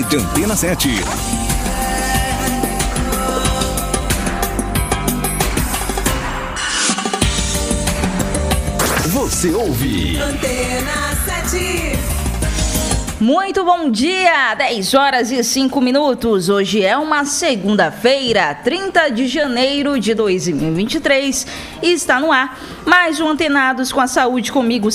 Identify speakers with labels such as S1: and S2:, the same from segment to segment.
S1: Rede Antena 7. Você ouve
S2: Antena 7.
S3: Muito bom dia, 10 horas e 5 minutos. Hoje é uma segunda-feira, 30 de janeiro de 2023 e está no ar mais um Antenados com a Saúde comigo,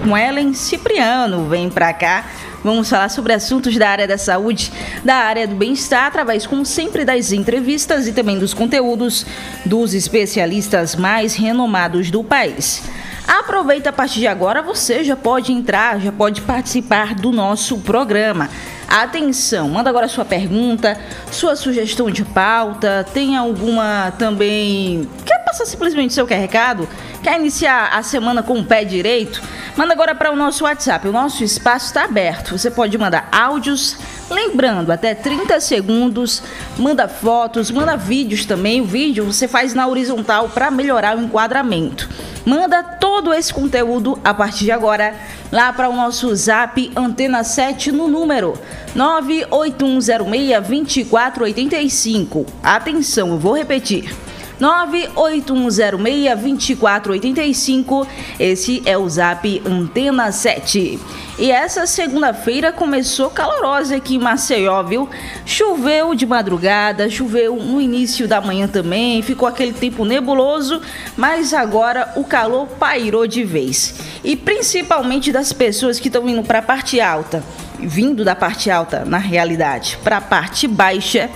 S3: Ellen Cipriano. Vem pra cá. Vamos falar sobre assuntos da área da saúde, da área do bem-estar, através, como sempre, das entrevistas e também dos conteúdos dos especialistas mais renomados do país. Aproveita, a partir de agora você já pode entrar, já pode participar do nosso programa. Atenção, manda agora sua pergunta, sua sugestão de pauta, tem alguma também... Quer passar simplesmente seu recado? Quer iniciar a semana com o pé direito? Manda agora para o nosso WhatsApp, o nosso espaço está aberto. Você pode mandar áudios, lembrando, até 30 segundos, manda fotos, manda vídeos também. O vídeo você faz na horizontal para melhorar o enquadramento. Manda todo esse conteúdo a partir de agora lá para o nosso Zap Antena 7 no número 98106-2485. Atenção, eu vou repetir. 98106-2485. Esse é o Zap Antena 7. E essa segunda-feira começou calorosa aqui em Maceió, viu? Choveu de madrugada, choveu no início da manhã também, ficou aquele tempo nebuloso, mas agora o calor pairou de vez. E principalmente das pessoas que estão indo para a parte alta, vindo da parte alta, na realidade, para a parte baixa,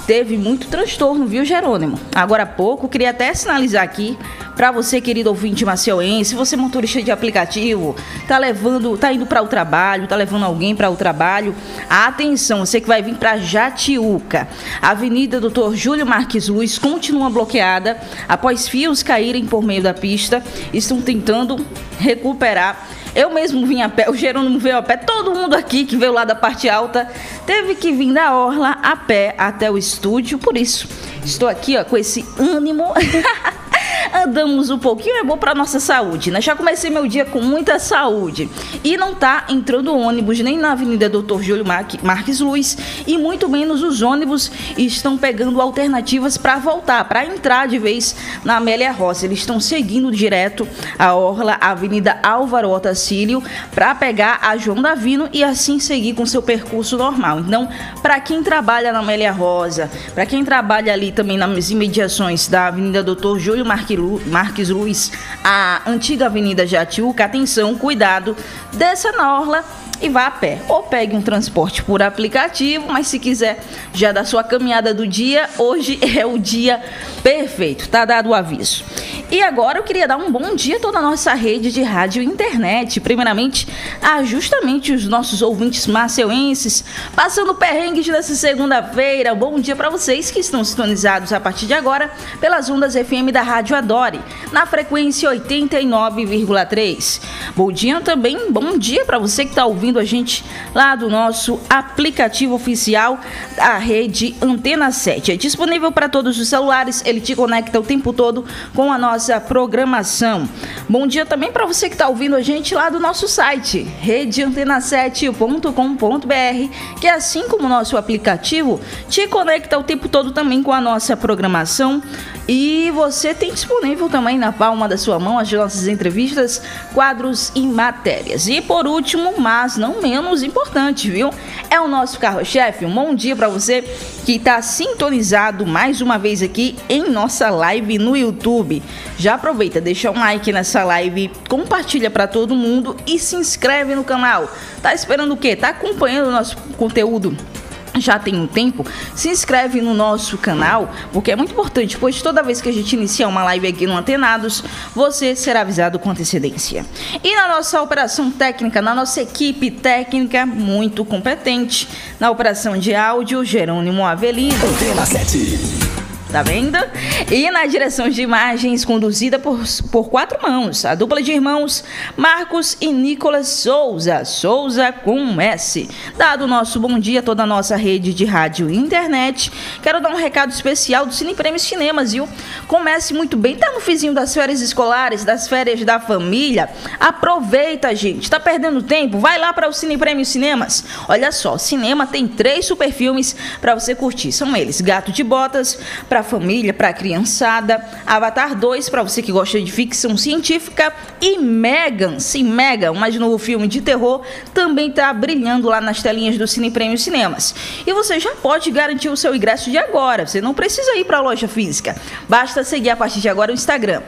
S3: teve muito transtorno, viu, Jerônimo? Agora há pouco, queria até sinalizar aqui para você, querido ouvinte maceiense, você motorista de aplicativo, tá indo para o trabalho, tá levando alguém para o trabalho. Atenção, você que vai vir para Jatiuca. A Avenida Dr. Júlio Marques Luz continua bloqueada após fios caírem por meio da pista. Estão tentando recuperar. Eu mesmo vim a pé, o Jerônimo veio a pé, todo mundo aqui que veio lá da parte alta teve que vir da orla a pé até o estúdio, por isso estou aqui com esse ânimo. Andamos um pouquinho, é bom para nossa saúde, né? Já comecei meu dia com muita saúde. E não tá entrando ônibus nem na Avenida Dr. Júlio Marques Luz e muito menos os ônibus estão pegando alternativas para voltar, para entrar de vez na Amélia Rossi. Eles estão seguindo direto a orla, a Avenida Álvaro Otacílio, para pegar a João Davino e assim seguir com seu percurso normal. Então, para quem trabalha na Amélia Rosa, para quem trabalha ali também nas imediações da Avenida Dr. Júlio Marques Luz, a antiga Avenida Jatiuca, atenção, cuidado, desça na orla e vá a pé. Ou pegue um transporte por aplicativo, mas se quiser já dar sua caminhada do dia, hoje é o dia perfeito, tá dado o aviso. E agora eu queria dar um bom dia a toda a nossa rede de rádio e internet. Primeiramente, a justamente os nossos ouvintes maceuenses, passando perrengues nessa segunda-feira. Bom dia para vocês que estão sintonizados a partir de agora pelas ondas FM da Rádio Adore, na frequência 89,3. Bom dia também, bom dia para você que está ouvindo a gente lá do nosso aplicativo oficial da rede Antena 7. É disponível para todos os celulares, ele te conecta o tempo todo com a nossa programação. Bom dia também para você que está ouvindo a gente lá do nosso site, redeantena7.com.br, que assim como o nosso aplicativo, te conecta o tempo todo também com a nossa programação. E você tem disponível também na palma da sua mão as nossas entrevistas, quadros e matérias. E por último, mas não menos importante, viu? É o nosso carro-chefe. Um bom dia para você que está sintonizado mais uma vez aqui em nossa live no YouTube. Já aproveita, deixa um like nessa live, compartilha para todo mundo e se inscreve no canal. Tá esperando o quê? Tá acompanhando o nosso conteúdo? Já tem um tempo, se inscreve no nosso canal, porque é muito importante, pois toda vez que a gente iniciar uma live aqui no Antenados, você será avisado com antecedência. E na nossa operação técnica, na nossa equipe técnica muito competente, na operação de áudio, Jerônimo Avelino.
S1: Antena 7.
S3: tá vendo? E na direção de imagens, conduzida por 4 mãos, a dupla de irmãos Marcos e Nicolas Souza com um S. Dado o nosso bom dia a toda a nossa rede de rádio e internet, quero dar um recado especial do Cine Prêmio Cinemas, viu? Comece muito bem, tá no fizinho das férias escolares, das férias da família, aproveita, gente, tá perdendo tempo? Vai lá para o Cine Prêmio Cinemas. Olha só, cinema tem 3 super filmes para você curtir, são eles: Gato de Botas, para família, para criançada; Avatar 2, para você que gosta de ficção científica; e Megan, sim, Megan, o mais novo filme de terror, também tá brilhando lá nas telinhas do Cine Prêmio Cinemas. E você já pode garantir o seu ingresso de agora, você não precisa ir para a loja física, basta seguir a partir de agora o Instagram,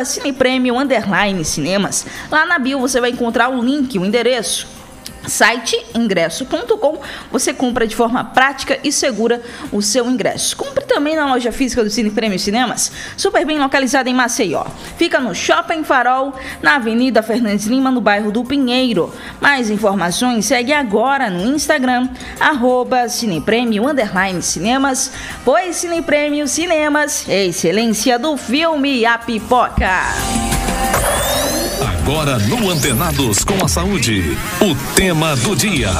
S3: @cinepremio_cinemas. Lá na bio você vai encontrar o link, o endereço, site ingresso.com. Você compra de forma prática e segura o seu ingresso. Compre também na loja física do Cine Prêmio Cinemas, super bem localizada em Maceió. Fica no Shopping Farol, na Avenida Fernandes Lima, no bairro do Pinheiro. Mais informações, segue agora no Instagram, @cinepremio_cinemas, pois Cine Prêmio Cinemas é excelência do filme A Pipoca.
S1: Agora no Antenados com a Saúde, o tema do dia.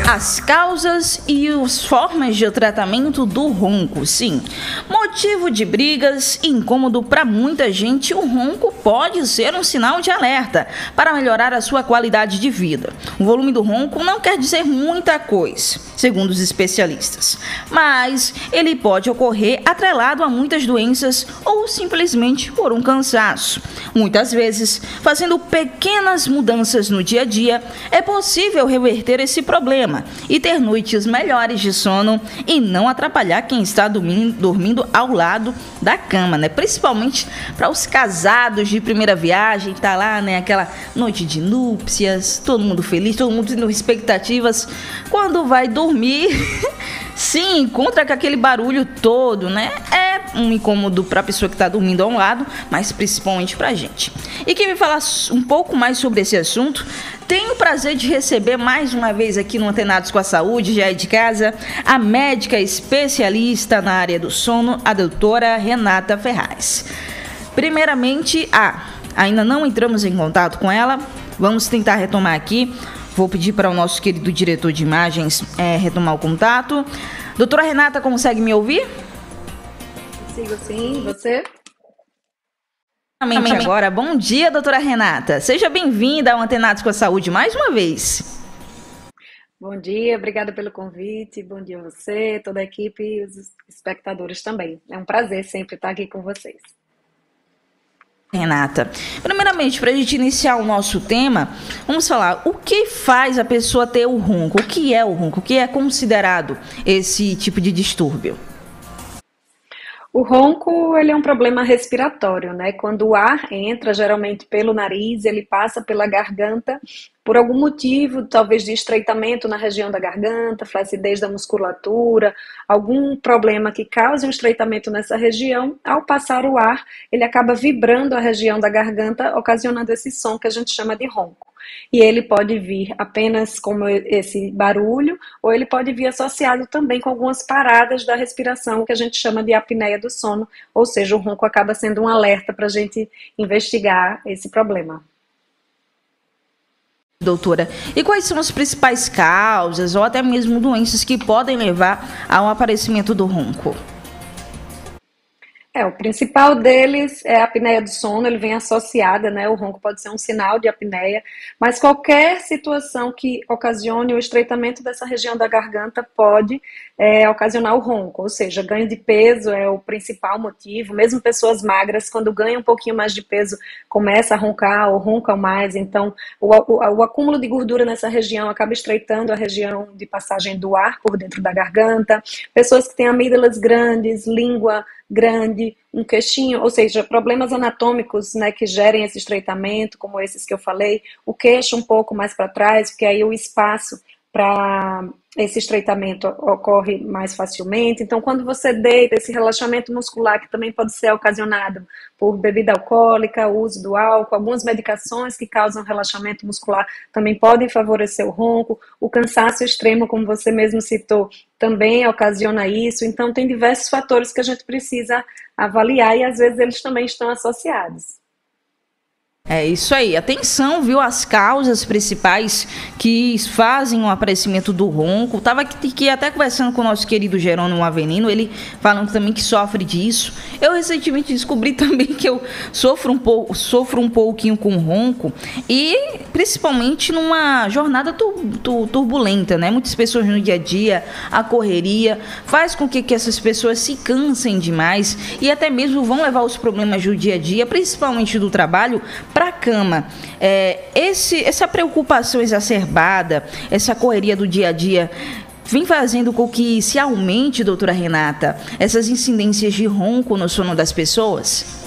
S3: As causas e as formas de tratamento do ronco. Sim, motivo de brigas e incômodo para muita gente, o ronco pode ser um sinal de alerta para melhorar a sua qualidade de vida. O volume do ronco não quer dizer muita coisa, segundo os especialistas, mas ele pode ocorrer atrelado a muitas doenças ou simplesmente por um cansaço. Muitas vezes, fazendo pequenas mudanças no dia a dia, é possível reverter esse problema e ter noites melhores de sono e não atrapalhar quem está dormindo ao lado da cama, né? Principalmente para os casados de primeira viagem, tá lá, né? Aquela noite de núpcias, todo mundo feliz, todo mundo tendo expectativas. Quando vai dormir, sim, encontra com aquele barulho todo, né? É um incômodo para a pessoa que está dormindo ao lado, mas principalmente para a gente. E quem vai falar um pouco mais sobre esse assunto, tenho o prazer de receber mais uma vez aqui no Antenados com a Saúde, já é de casa, a médica especialista na área do sono, a doutora Renata Ferraz. Primeiramente, ainda não entramos em contato com ela, vamos tentar retomar aqui. Vou pedir para o nosso querido diretor de imagens retomar o contato. Doutora Renata, consegue me ouvir?
S4: Consigo sim, você?
S3: Agora, bom dia, doutora Renata. Seja bem-vinda ao Antenados com a Saúde mais uma vez.
S4: Bom dia, obrigada pelo convite. Bom dia a você, toda a equipe e os espectadores também. É um prazer sempre estar aqui com vocês.
S3: Renata, primeiramente, para a gente iniciar o nosso tema, vamos falar o que faz a pessoa ter o ronco. O que é o ronco? O que é considerado esse tipo de distúrbio?
S4: O ronco, ele é um problema respiratório, né? Quando o ar entra, geralmente pelo nariz, ele passa pela garganta, por algum motivo, talvez de estreitamento na região da garganta, flacidez da musculatura, algum problema que cause um estreitamento nessa região, ao passar o ar, ele acaba vibrando a região da garganta, ocasionando esse som que a gente chama de ronco. E ele pode vir apenas como esse barulho, ou ele pode vir associado também com algumas paradas da respiração, que a gente chama de apneia do sono, ou seja, o ronco acaba sendo um alerta para a gente investigar esse problema.
S3: Doutora, e quais são as principais causas ou até mesmo doenças que podem levar ao aparecimento do ronco?
S4: O principal deles é a apneia do sono, ele vem associada, né? O ronco pode ser um sinal de apneia, mas qualquer situação que ocasione o estreitamento dessa região da garganta pode ocasionar o ronco, ou seja, ganho de peso é o principal motivo, mesmo pessoas magras, quando ganham um pouquinho mais de peso, começa a roncar ou roncam mais, então o acúmulo de gordura nessa região acaba estreitando a região de passagem do ar por dentro da garganta, pessoas que têm amígdalas grandes, língua grande, um queixinho, ou seja, problemas anatômicos, né, que gerem esse estreitamento, como esses que eu falei, o queixo um pouco mais para trás, porque aí o espaço para esse estreitamento ocorre mais facilmente. Então, quando você deita, esse relaxamento muscular, que também pode ser ocasionado por bebida alcoólica, o uso do álcool, algumas medicações que causam relaxamento muscular também podem favorecer o ronco. O cansaço extremo, como você mesmo citou, também ocasiona isso. Então, tem diversos fatores que a gente precisa avaliar e, às vezes, eles também estão associados.
S3: É isso aí. Atenção, viu? As causas principais que fazem o aparecimento do ronco. Tava aqui até conversando com o nosso querido Jerônimo Avelino, ele falando também que sofre disso. Eu recentemente descobri também que eu sofro um pouquinho com ronco, e principalmente numa jornada turbulenta, né? Muitas pessoas no dia a dia, a correria faz com que essas pessoas se cansem demais e até mesmo vão levar os problemas do dia a dia, principalmente do trabalho, para a cama. Essa preocupação exacerbada, essa correria do dia a dia, vem fazendo com que se aumente, doutora Renata, essas incidências de ronco no sono das pessoas?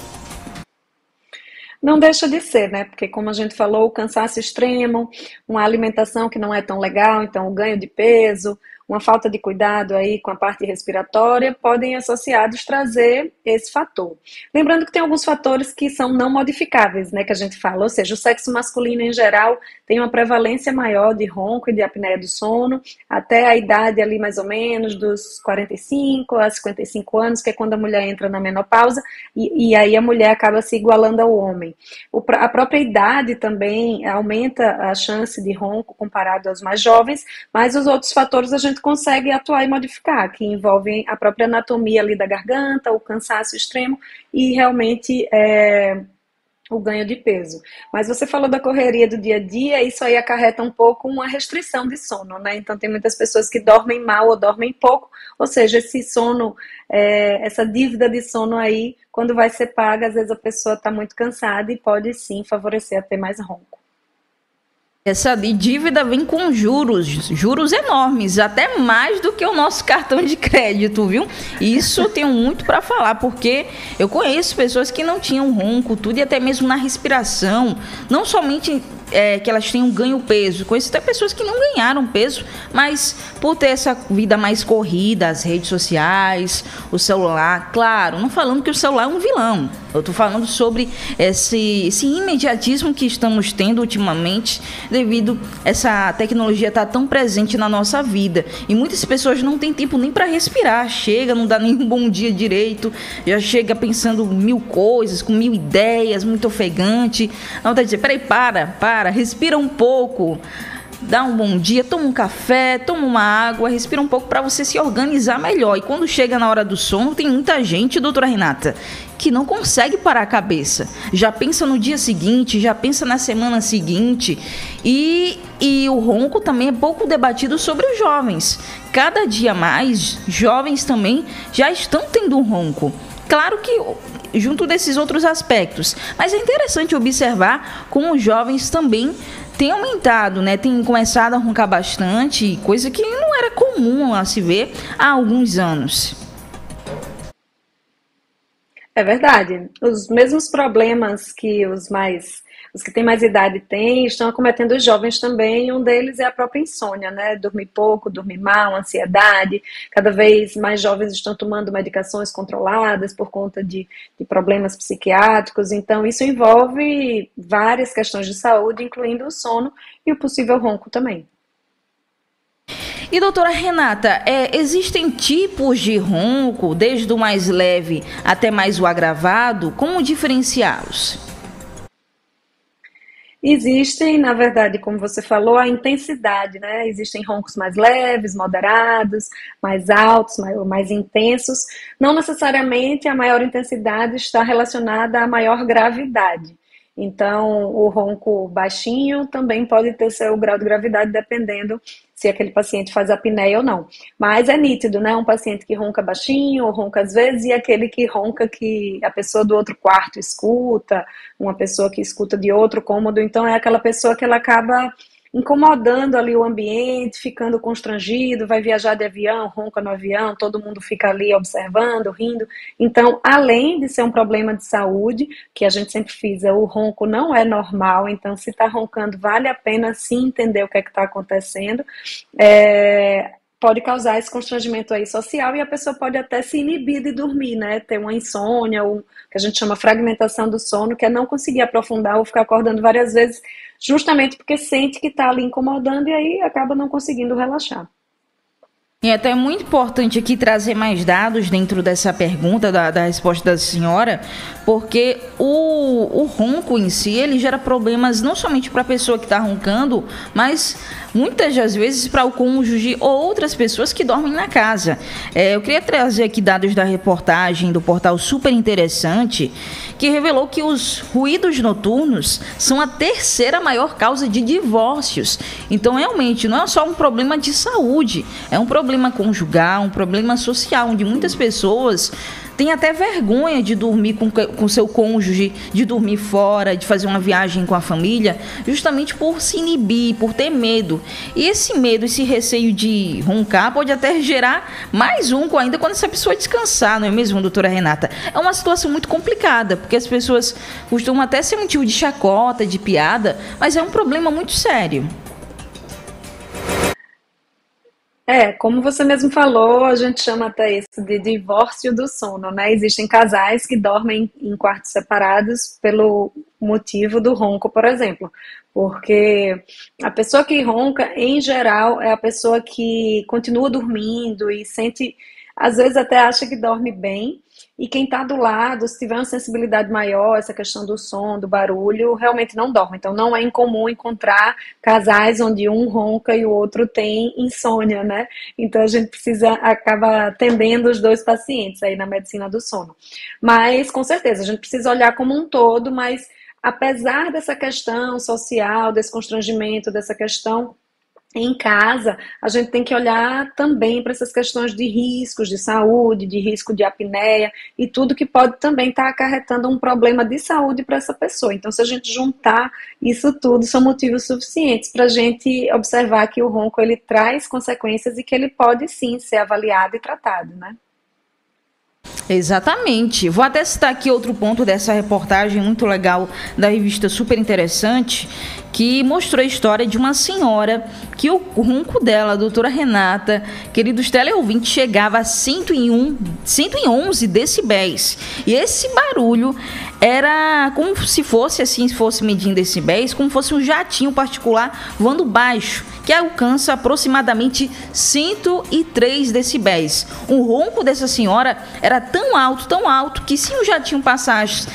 S4: Não deixa de ser, né? Porque, como a gente falou, o cansaço extremo, uma alimentação que não é tão legal, então o ganho de peso, uma falta de cuidado aí com a parte respiratória, podem associados trazer esse fator. Lembrando que tem alguns fatores que são não modificáveis, né, que a gente fala, ou seja, o sexo masculino em geral tem uma prevalência maior de ronco e de apneia do sono, até a idade ali mais ou menos dos 45 a 55 anos, que é quando a mulher entra na menopausa, e aí a mulher acaba se igualando ao homem. A própria idade também aumenta a chance de ronco comparado aos mais jovens, mas os outros fatores a gente consegue atuar e modificar, que envolvem a própria anatomia ali da garganta, o cansaço extremo e realmente o ganho de peso. Mas você falou da correria do dia a dia, isso aí acarreta um pouco uma restrição de sono, né? Então tem muitas pessoas que dormem mal ou dormem pouco, ou seja, esse sono, essa dívida de sono aí, quando vai ser paga, às vezes a pessoa está muito cansada e pode sim favorecer a ter mais ronco.
S3: Essa dívida vem com juros enormes, até mais do que o nosso cartão de crédito, viu? Isso eu tenho muito para falar, porque eu conheço pessoas que não tinham ronco, tudo, e até mesmo na respiração, não somente que elas tenham ganho peso, conheço até pessoas que não ganharam peso, mas por ter essa vida mais corrida, as redes sociais, o celular, claro, não falando que o celular é um vilão, eu tô falando sobre esse imediatismo que estamos tendo ultimamente, devido a essa tecnologia estar tão presente na nossa vida. E muitas pessoas não têm tempo nem para respirar. Chega, não dá nem um bom dia direito, já chega pensando mil coisas, com mil ideias, muito ofegante. Não, tá dizendo, peraí, para, respira um pouco. Dá um bom dia, toma um café, toma uma água, respira um pouco para você se organizar melhor. E quando chega na hora do sono, tem muita gente, doutora Renata, que não consegue parar a cabeça. Já pensa no dia seguinte, já pensa na semana seguinte. E o ronco também é pouco debatido sobre os jovens. Cada dia mais, jovens também já estão tendo um ronco. Claro que junto desses outros aspectos. Mas é interessante observar como os jovens também tem aumentado, né? Tem começado a roncar bastante, coisa que não era comum a se ver há alguns anos.
S4: É verdade. Os mesmos problemas que os que têm mais idade têm, estão acometendo os jovens também. Um deles é a própria insônia, né? Dormir pouco, dormir mal, ansiedade. Cada vez mais jovens estão tomando medicações controladas por conta de problemas psiquiátricos. Então, isso envolve várias questões de saúde, incluindo o sono e o possível ronco também.
S3: E doutora Renata, existem tipos de ronco, desde o mais leve até mais o agravado, como diferenciá-los?
S4: Existem, na verdade, como você falou, a intensidade, né? Existem roncos mais leves, moderados, mais altos, mais intensos. Não necessariamente a maior intensidade está relacionada à maior gravidade. Então, o ronco baixinho também pode ter seu grau de gravidade, dependendo se aquele paciente faz apneia ou não. Mas é nítido, né? Um paciente que ronca baixinho ou ronca às vezes, e aquele que ronca que a pessoa do outro quarto escuta, uma pessoa que escuta de outro cômodo. Então, é aquela pessoa que ela acaba incomodando ali o ambiente, ficando constrangido, vai viajar de avião, ronca no avião, todo mundo fica ali observando, rindo. Então, além de ser um problema de saúde, que a gente sempre frisa, o ronco não é normal, então se está roncando, vale a pena sim entender o que é que está acontecendo. Pode causar esse constrangimento aí social e a pessoa pode até se inibir de dormir, né? Ter uma insônia, ou que a gente chama fragmentação do sono, que é não conseguir aprofundar ou ficar acordando várias vezes, justamente porque sente que está ali incomodando e aí acaba não conseguindo relaxar.
S3: E até é muito importante aqui trazer mais dados dentro dessa pergunta, da resposta da senhora, porque o ronco em si, ele gera problemas não somente para a pessoa que está roncando, mas muitas das vezes para o cônjuge ou outras pessoas que dormem na casa. Eu queria trazer aqui dados da reportagem do portal Super Interessante, que revelou que os ruídos noturnos são a terceira maior causa de divórcios. Então, realmente, não é só um problema de saúde, é um problema conjugal, um problema social, onde muitas pessoas têm até vergonha de dormir com seu cônjuge, de dormir fora, de fazer uma viagem com a família, justamente por se inibir, por ter medo. E esse medo, esse receio de roncar pode até gerar mais ronco ainda quando essa pessoa descansar, não é mesmo, doutora Renata? É uma situação muito complicada, porque as pessoas costumam até ser motivo de chacota, de piada, mas é um problema muito sério.
S4: Como você mesmo falou, a gente chama até isso de divórcio do sono, né? Existem casais que dormem em quartos separados pelo motivo do ronco, por exemplo. Porque a pessoa que ronca, em geral, é a pessoa que continua dormindo e sente, às vezes até acha que dorme bem, e quem está do lado, se tiver uma sensibilidade maior, essa questão do som, do barulho, realmente não dorme. Então não é incomum encontrar casais onde um ronca e o outro tem insônia, né? Então a gente acaba atendendo os dois pacientes aí na medicina do sono. Mas com certeza, a gente precisa olhar como um todo, mas apesar dessa questão social, desse constrangimento, dessa questão em casa, a gente tem que olhar também para essas questões de riscos de saúde, de risco de apneia e tudo que pode também estar acarretando um problema de saúde para essa pessoa. Então, se a gente juntar isso tudo, são motivos suficientes para a gente observar que o ronco ele traz consequências e que ele pode sim ser avaliado e tratado, né?
S3: Exatamente. Vou até citar aqui outro ponto dessa reportagem muito legal da revista Super Interessante, que mostrou a história de uma senhora que o ronco dela, a doutora Renata, queridos teleouvintes, chegava a 111 decibéis. E esse barulho era como se fosse, assim, se fosse medindo decibéis, como se fosse um jatinho particular voando baixo, que alcança aproximadamente 103 decibéis. O ronco dessa senhora era tão alto, que se um jatinho passasse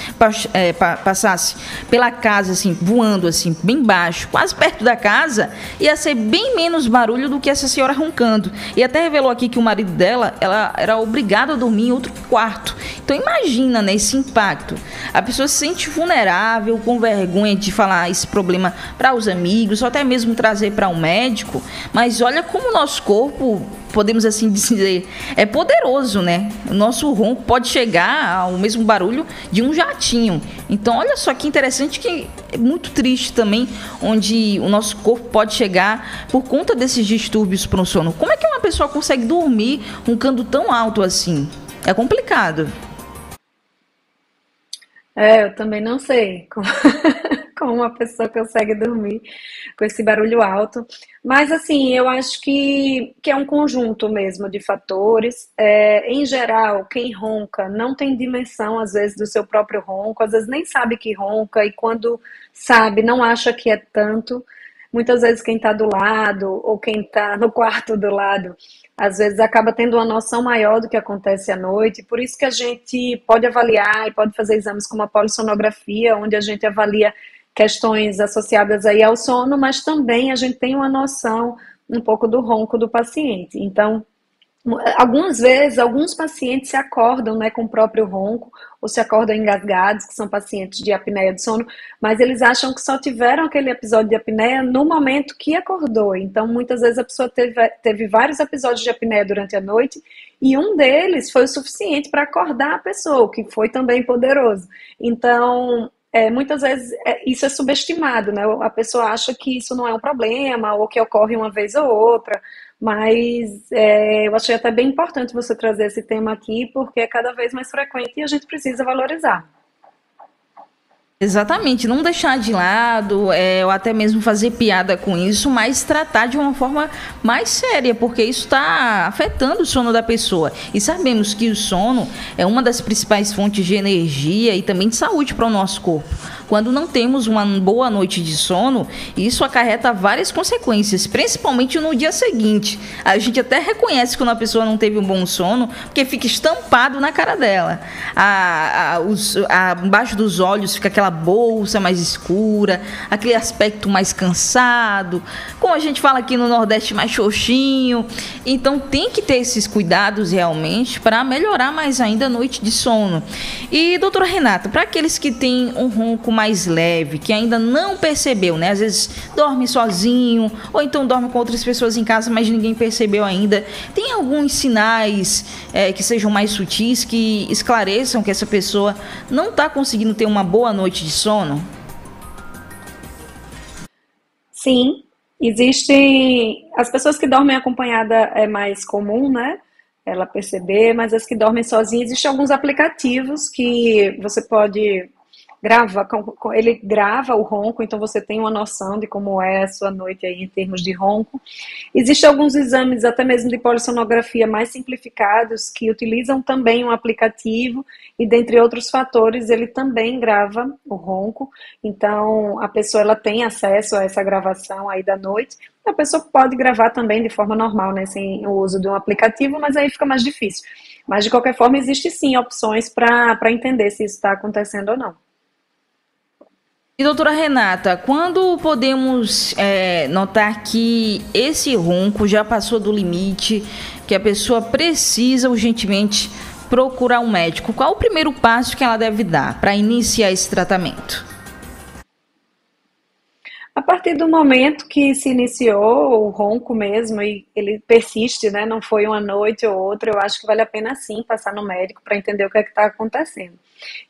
S3: pela casa, assim, voando, assim, bem baixo, quase perto da casa, ia ser bem menos barulho do que essa senhora roncando. E até revelou aqui que o marido dela, ela era obrigado a dormir em outro quarto. Então imagina, né, esse impacto. A pessoa se sente vulnerável, com vergonha de falar esse problema para os amigos, ou até mesmo trazer para um médico. Mas olha como o nosso corpo, podemos assim dizer, é poderoso, né? O nosso ronco pode chegar ao mesmo barulho de um jatinho. Então, olha só que interessante, que é muito triste também, onde o nosso corpo pode chegar por conta desses distúrbios para o sono. Como é que uma pessoa consegue dormir roncando tão alto assim? É complicado.
S4: Eu também não sei como uma pessoa consegue dormir com esse barulho alto. Mas, assim, eu acho que é um conjunto mesmo de fatores. Em geral, quem ronca não tem dimensão, às vezes, do seu próprio ronco. Às vezes nem sabe que ronca e quando sabe, não acha que é tanto. Muitas vezes quem está do lado ou quem está no quarto do lado, às vezes acaba tendo uma noção maior do que acontece à noite. Por isso que a gente pode avaliar e pode fazer exames como a polissonografia, onde a gente avalia questões associadas aí ao sono, mas também a gente tem uma noção um pouco do ronco do paciente. Então, algumas vezes, alguns pacientes se acordam, né, com o próprio ronco, ou se acordam engasgados, que são pacientes de apneia do sono, mas eles acham que só tiveram aquele episódio de apneia no momento que acordou. Então, muitas vezes a pessoa teve vários episódios de apneia durante a noite, e um deles foi o suficiente para acordar a pessoa, o que foi também poderoso. Então, muitas vezes isso é subestimado, né? A pessoa acha que isso não é um problema ou que ocorre uma vez ou outra, mas eu achei até bem importante você trazer esse tema aqui, porque é cada vez mais frequente e a gente precisa valorizar.
S3: Exatamente, não deixar de lado, ou até mesmo fazer piada com isso, mas tratar de uma forma mais séria, porque isso está afetando o sono da pessoa. E sabemos que o sono é uma das principais fontes de energia e também de saúde para o nosso corpo. Quando não temos uma boa noite de sono, isso acarreta várias consequências, principalmente no dia seguinte. A gente até reconhece quando a pessoa não teve um bom sono, porque fica estampado na cara dela. Embaixo dos olhos fica aquela bolsa mais escura, aquele aspecto mais cansado, como a gente fala aqui no Nordeste, mais xoxinho. Então tem que ter esses cuidados realmente para melhorar mais ainda a noite de sono. E doutora Renata, para aqueles que têm um ronco mais leve, que ainda não percebeu, né? Às vezes dorme sozinho, ou então dorme com outras pessoas em casa, mas ninguém percebeu ainda. Tem alguns sinais que sejam mais sutis, que esclareçam que essa pessoa não está conseguindo ter uma boa noite de sono?
S4: Sim, existem. As pessoas que dormem acompanhada é mais comum, né? Ela perceber, mas as que dormem sozinhas, existem alguns aplicativos que você pode ele grava o ronco, então você tem uma noção de como é a sua noite aí em termos de ronco. Existem alguns exames, até mesmo de polissonografia, mais simplificados, que utilizam também um aplicativo e, dentre outros fatores, ele também grava o ronco. Então, a pessoa ela tem acesso a essa gravação aí da noite. A pessoa pode gravar também de forma normal, né, sem o uso de um aplicativo, mas aí fica mais difícil. Mas, de qualquer forma, existe sim opções para entender se isso está acontecendo ou não.
S3: E doutora Renata, quando podemos notar que esse ronco já passou do limite, que a pessoa precisa urgentemente procurar um médico? Qual o primeiro passo que ela deve dar para iniciar esse tratamento?
S4: A partir do momento que se iniciou o ronco mesmo e ele persiste, né, não foi uma noite ou outra, eu acho que vale a pena sim passar no médico para entender o que é que está acontecendo.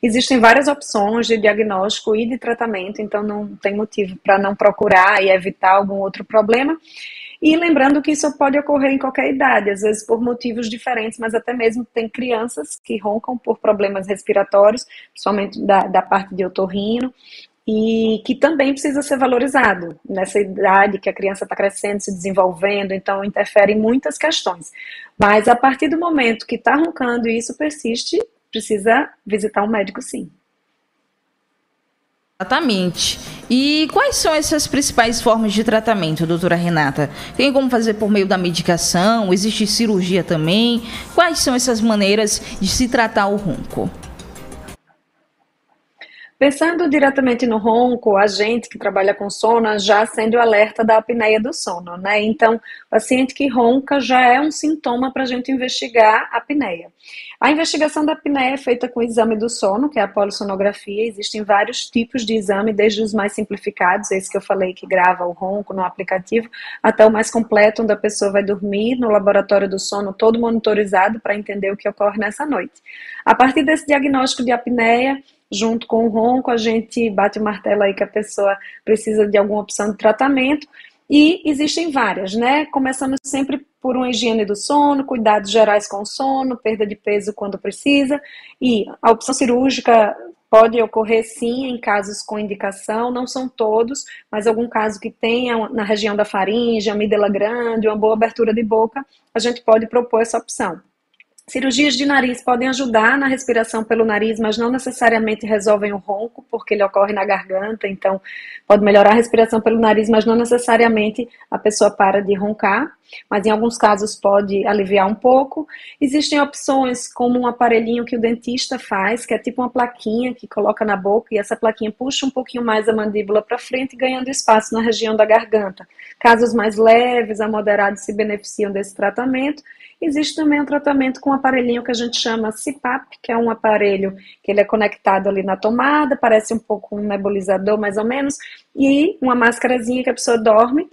S4: Existem várias opções de diagnóstico e de tratamento, então não tem motivo para não procurar e evitar algum outro problema. E lembrando que isso pode ocorrer em qualquer idade, às vezes por motivos diferentes, mas até mesmo tem crianças que roncam por problemas respiratórios, principalmente da parte de otorrino, e que também precisa ser valorizado nessa idade que a criança está crescendo, se desenvolvendo, então interfere em muitas questões. Mas a partir do momento que está roncando e isso persiste, precisa visitar um médico sim.
S3: Exatamente. E quais são essas principais formas de tratamento, doutora Renata? Tem como fazer por meio da medicação? Existe cirurgia também? Quais são essas maneiras de se tratar o ronco?
S4: Pensando diretamente no ronco, a gente que trabalha com sono já acende o alerta da apneia do sono, né? Então, paciente que ronca já é um sintoma para a gente investigar a apneia. A investigação da apneia é feita com o exame do sono, que é a polissonografia. Existem vários tipos de exame, desde os mais simplificados, esse que eu falei que grava o ronco no aplicativo, até o mais completo, onde a pessoa vai dormir no laboratório do sono, todo monitorizado para entender o que ocorre nessa noite. A partir desse diagnóstico de apneia, junto com o ronco, a gente bate o martelo aí que a pessoa precisa de alguma opção de tratamento e existem várias, né? Começando sempre por uma higiene do sono, cuidados gerais com o sono, perda de peso quando precisa e a opção cirúrgica pode ocorrer sim em casos com indicação, não são todos, mas algum caso que tenha na região da faringe, amígdala grande, uma boa abertura de boca, a gente pode propor essa opção. Cirurgias de nariz podem ajudar na respiração pelo nariz, mas não necessariamente resolvem o ronco, porque ele ocorre na garganta, então pode melhorar a respiração pelo nariz, mas não necessariamente a pessoa para de roncar, mas em alguns casos pode aliviar um pouco. Existem opções como um aparelhinho que o dentista faz, que é tipo uma plaquinha que coloca na boca e essa plaquinha puxa um pouquinho mais a mandíbula para frente, ganhando espaço na região da garganta. Casos mais leves a moderados se beneficiam desse tratamento. Existe também um tratamento com um aparelhinho que a gente chama CPAP, que é um aparelho que ele é conectado ali na tomada, parece um pouco um nebulizador mais ou menos, e uma máscarazinha que a pessoa dorme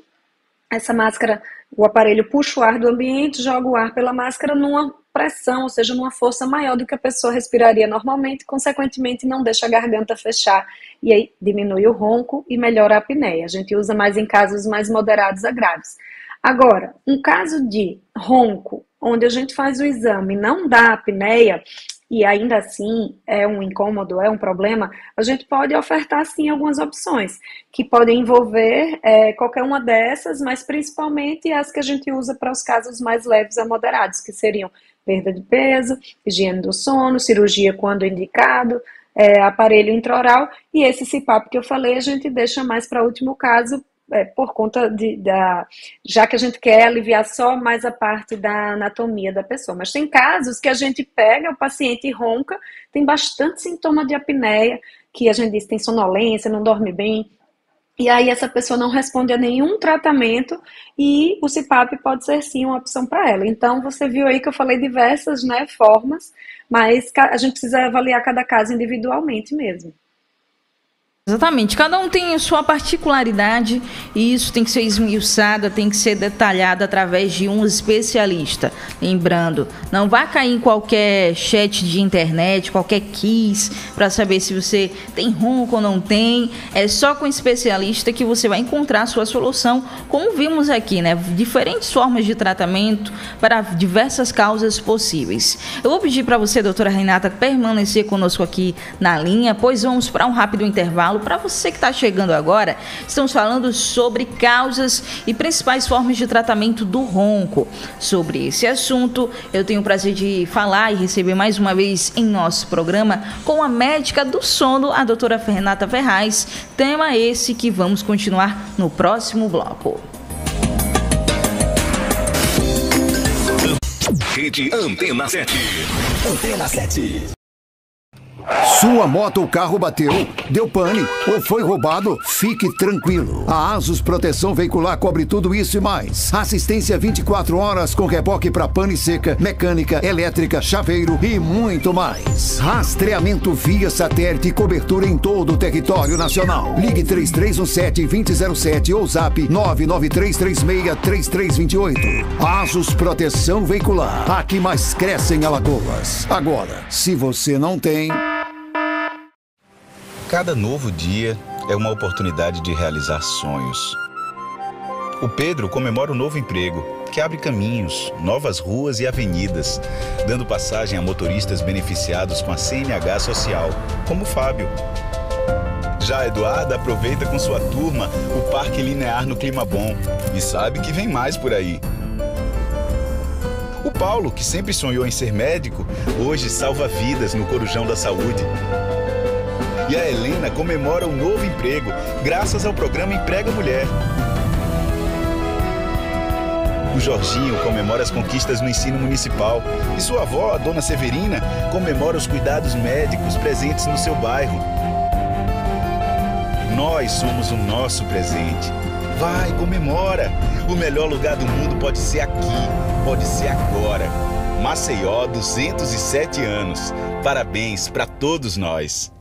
S4: essa máscara, o aparelho puxa o ar do ambiente, joga o ar pela máscara numa pressão, ou seja, numa força maior do que a pessoa respiraria normalmente, consequentemente não deixa a garganta fechar e aí diminui o ronco e melhora a apneia. A gente usa mais em casos mais moderados a graves. Agora, um caso de ronco, onde a gente faz o exame e não dá apneia, e ainda assim é um incômodo, é um problema, a gente pode ofertar sim algumas opções, que podem envolver qualquer uma dessas, mas principalmente as que a gente usa para os casos mais leves a moderados, que seriam perda de peso, higiene do sono, cirurgia quando indicado, aparelho intraoral, e esse CPAP que eu falei a gente deixa mais para o último caso, por conta já que a gente quer aliviar só mais a parte da anatomia da pessoa. Mas tem casos que a gente pega o paciente e ronca, tem bastante sintoma de apneia, que a gente diz tem sonolência, não dorme bem, e aí essa pessoa não responde a nenhum tratamento e o CPAP pode ser sim uma opção para ela. Então você viu aí que eu falei diversas, né, formas, mas a gente precisa avaliar cada caso individualmente mesmo.
S3: Exatamente, cada um tem a sua particularidade e isso tem que ser esmiuçado, tem que ser detalhado através de um especialista. Lembrando, não vá cair em qualquer chat de internet, qualquer quiz para saber se você tem ronco ou não tem. É só com um especialista que você vai encontrar a sua solução, como vimos aqui, né? Diferentes formas de tratamento para diversas causas possíveis. Eu vou pedir para você, doutora Renata, permanecer conosco aqui na linha, pois vamos para um rápido intervalo. Para você que está chegando agora, estamos falando sobre causas e principais formas de tratamento do ronco. Sobre esse assunto, eu tenho o prazer de falar e receber mais uma vez em nosso programa com a médica do sono, a doutora Renata Ferraz. Tema esse que vamos continuar no próximo bloco.
S1: Rede Antena 7.
S5: Antena 7.
S6: Sua moto ou carro bateu, deu pane ou foi roubado? Fique tranquilo. A Asus Proteção Veicular cobre tudo isso e mais. Assistência 24 horas com reboque para pane seca, mecânica, elétrica, chaveiro e muito mais. Rastreamento via satélite e cobertura em todo o território nacional. Ligue 3317-2007 ou zap 99336-3328. Asus Proteção Veicular. Aqui mais cresce em Alagoas. Agora, se você não tem...
S7: Cada novo dia é uma oportunidade de realizar sonhos. O Pedro comemora um novo emprego, que abre caminhos, novas ruas e avenidas, dando passagem a motoristas beneficiados com a CNH social, como o Fábio. Já a Eduarda aproveita com sua turma o Parque Linear no Clima Bom e sabe que vem mais por aí. O Paulo, que sempre sonhou em ser médico, hoje salva vidas no Corujão da Saúde. E a Helena comemora um novo emprego, graças ao programa Emprega Mulher. O Jorginho comemora as conquistas no ensino municipal. E sua avó, a dona Severina, comemora os cuidados médicos presentes no seu bairro. Nós somos o nosso presente. Vai, comemora! O melhor lugar do mundo pode ser aqui, pode ser agora. Maceió, 207 anos. Parabéns para todos nós.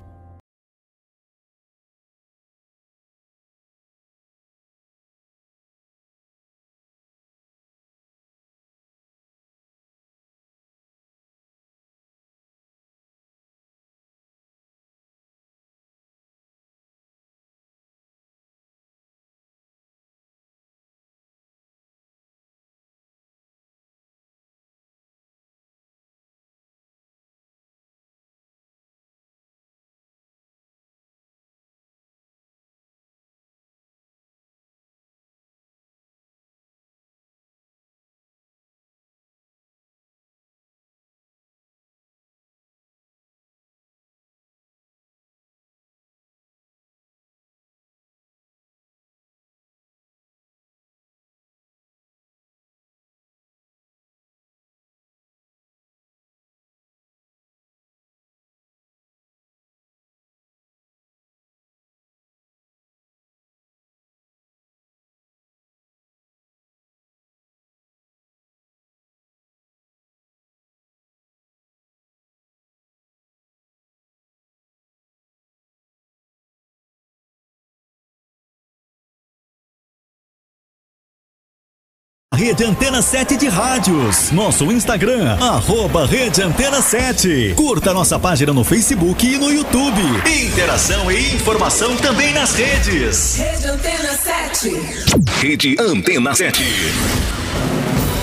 S8: Rede Antena 7 de rádios. Nosso Instagram, @Rede Antena 7. Curta nossa página no Facebook e no YouTube. Interação e informação também nas redes.
S2: Rede Antena 7.
S1: Rede Antena 7.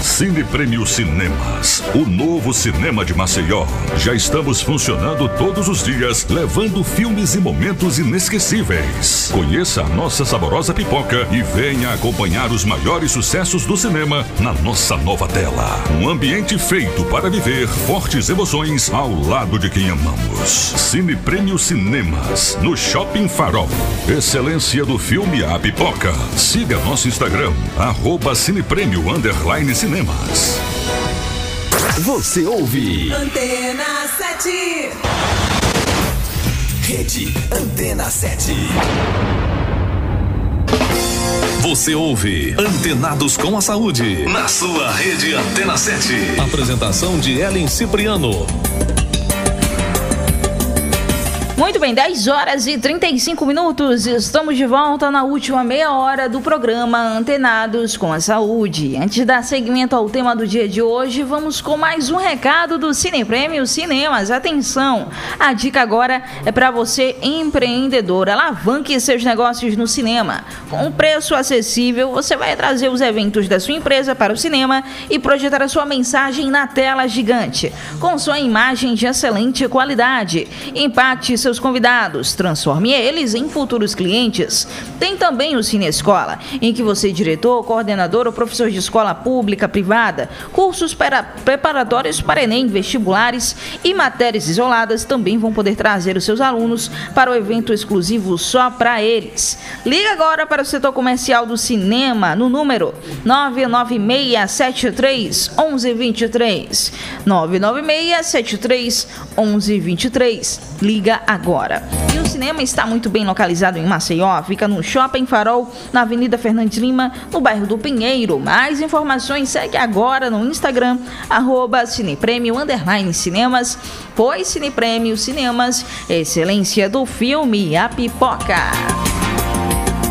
S9: Cine Prêmio Cinemas, o novo cinema de Maceió. Já estamos funcionando todos os dias, levando filmes e momentos inesquecíveis. Conheça a nossa saborosa pipoca e venha acompanhar os maiores sucessos do cinema na nossa nova tela. Um ambiente feito para viver fortes emoções ao lado de quem amamos. Cine Prêmio Cinemas, no Shopping Farol. Excelência do filme A Pipoca. Siga nosso Instagram, @cinepremio_cinemas.
S5: Você ouve
S2: Antena 7.
S5: Rede Antena 7.
S1: Você ouve Antenados com a Saúde, na sua Rede Antena 7. Apresentação de Ellen Cipriano.
S3: Muito bem, 10 horas e 35 minutos. Estamos de volta na última meia hora do programa Antenados com a Saúde. Antes de dar seguimento ao tema do dia de hoje, vamos com mais um recado do Cine Prêmio Cinemas. Atenção, a dica agora é para você, empreendedor. Alavanque seus negócios no cinema. Com um preço acessível, você vai trazer os eventos da sua empresa para o cinema e projetar a sua mensagem na tela gigante, com sua imagem de excelente qualidade. Impacte seus convidados, transforme eles em futuros clientes. Tem também o Cine Escola, em que você, diretor, coordenador ou professor de escola pública, privada, cursos preparatórios para Enem, vestibulares e matérias isoladas, também vão poder trazer os seus alunos para o evento exclusivo só para eles. Liga agora para o setor comercial do cinema no número 996731123. 996731123. Liga agora. E o cinema está muito bem localizado em Maceió, fica no Shopping Farol, na Avenida Fernandes Lima, no bairro do Pinheiro. Mais informações, segue agora no Instagram, @cinepremio_cinemas, pois Cine Prêmio Cinemas, excelência do filme A Pipoca.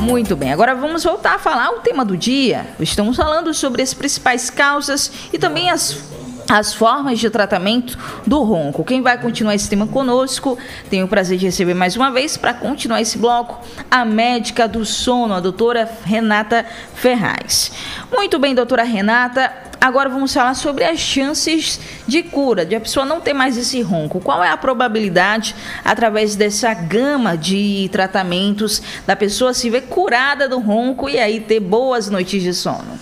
S3: Muito bem, agora vamos voltar a falar o tema do dia. Estamos falando sobre as principais causas e também as formas de tratamento do ronco. Quem vai continuar esse tema conosco, tenho o prazer de receber mais uma vez, para continuar esse bloco, a médica do sono, a doutora Renata Ferraz. Muito bem, doutora Renata, agora vamos falar sobre as chances de cura, de a pessoa não ter mais esse ronco. Qual é a probabilidade, através dessa gama de tratamentos, da pessoa se ver curada do ronco e aí ter boas noites de sono?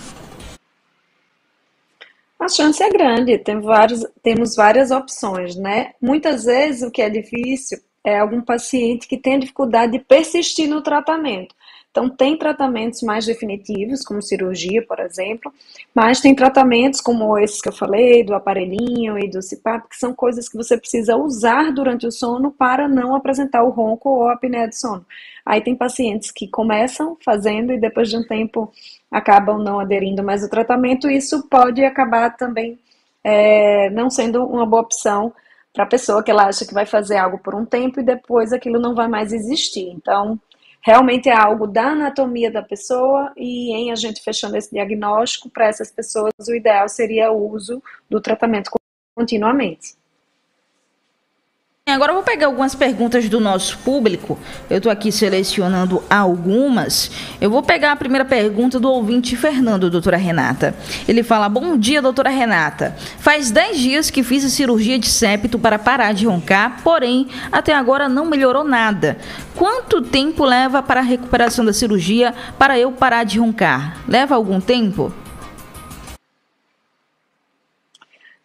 S4: A chance é grande, temos várias opções, né? Muitas vezes o que é difícil é algum paciente que tem dificuldade de persistir no tratamento. Então, tem tratamentos mais definitivos, como cirurgia, por exemplo, mas tem tratamentos como esses que eu falei, do aparelhinho e do CPAP, que são coisas que você precisa usar durante o sono para não apresentar o ronco ou a apneia do sono. Aí tem pacientes que começam fazendo e depois de um tempo acabam não aderindo mais ao tratamento, e isso pode acabar também não sendo uma boa opção para a pessoa, que ela acha que vai fazer algo por um tempo e depois aquilo não vai mais existir. Então, realmente é algo da anatomia da pessoa, e em a gente fechando esse diagnóstico, para essas pessoas o ideal seria o uso do tratamento continuamente.
S3: Agora eu vou pegar algumas perguntas do nosso público. Eu estou aqui selecionando algumas. Eu vou pegar a primeira pergunta do ouvinte Fernando, doutora Renata. Ele fala: bom dia, doutora Renata. Faz 10 dias que fiz a cirurgia de septo para parar de roncar, porém, até agora não melhorou nada. Quanto tempo leva para a recuperação da cirurgia para eu parar de roncar? Leva algum tempo?